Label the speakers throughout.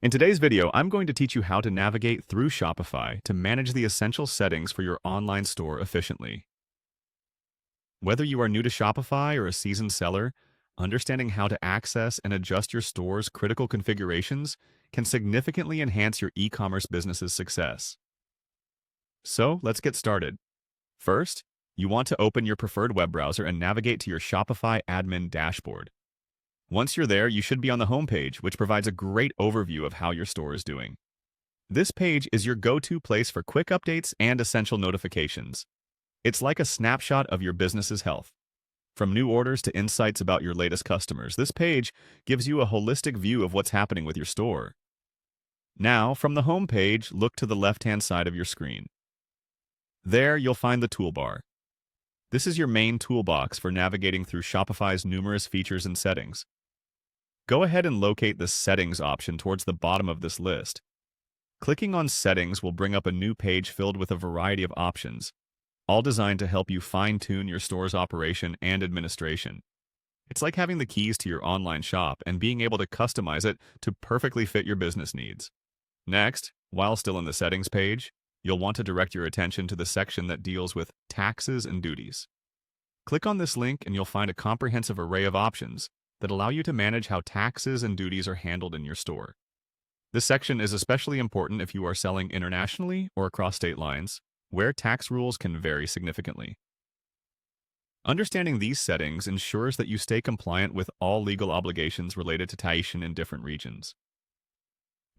Speaker 1: In today's video, I'm going to teach you how to navigate through Shopify to manage the essential settings for your online store efficiently. Whether you are new to Shopify or a seasoned seller, understanding how to access and adjust your store's critical configurations can significantly enhance your e-commerce business's success. So, let's get started. First, you want to open your preferred web browser and navigate to your Shopify admin dashboard. Once you're there, you should be on the home page, which provides a great overview of how your store is doing. This page is your go-to place for quick updates and essential notifications. It's like a snapshot of your business's health. From new orders to insights about your latest customers, this page gives you a holistic view of what's happening with your store. Now, from the home page, look to the left-hand side of your screen. There, you'll find the toolbar. This is your main toolbox for navigating through Shopify's numerous features and settings. Go ahead and locate the Settings option towards the bottom of this list. Clicking on Settings will bring up a new page filled with a variety of options, all designed to help you fine-tune your store's operation and administration. It's like having the keys to your online shop and being able to customize it to perfectly fit your business needs. Next, while still in the Settings page, you'll want to direct your attention to the section that deals with taxes and duties. Click on this link and you'll find a comprehensive array of options that allow you to manage how taxes and duties are handled in your store. This section is especially important if you are selling internationally or across state lines, where tax rules can vary significantly. Understanding these settings ensures that you stay compliant with all legal obligations related to taxation in different regions.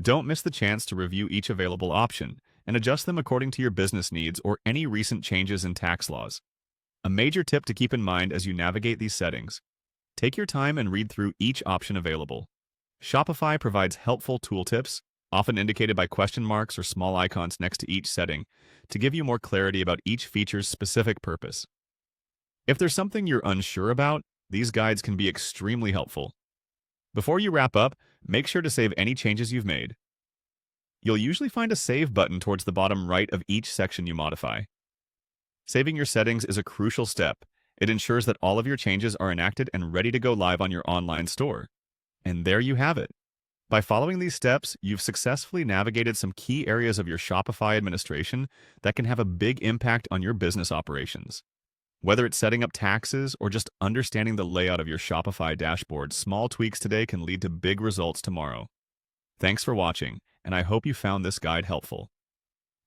Speaker 1: Don't miss the chance to review each available option and adjust them according to your business needs or any recent changes in tax laws. A major tip to keep in mind as you navigate these settings: take your time and read through each option available. Shopify provides helpful tooltips, often indicated by question marks or small icons next to each setting, to give you more clarity about each feature's specific purpose. If there's something you're unsure about, these guides can be extremely helpful. Before you wrap up, make sure to save any changes you've made. You'll usually find a Save button towards the bottom right of each section you modify. Saving your settings is a crucial step. It ensures that all of your changes are enacted and ready to go live on your online store. And there you have it. By following these steps, you've successfully navigated some key areas of your Shopify administration that can have a big impact on your business operations. Whether it's setting up taxes or just understanding the layout of your Shopify dashboard, small tweaks today can lead to big results tomorrow. Thanks for watching, and I hope you found this guide helpful.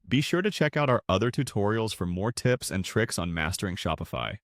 Speaker 1: Be sure to check out our other tutorials for more tips and tricks on mastering Shopify.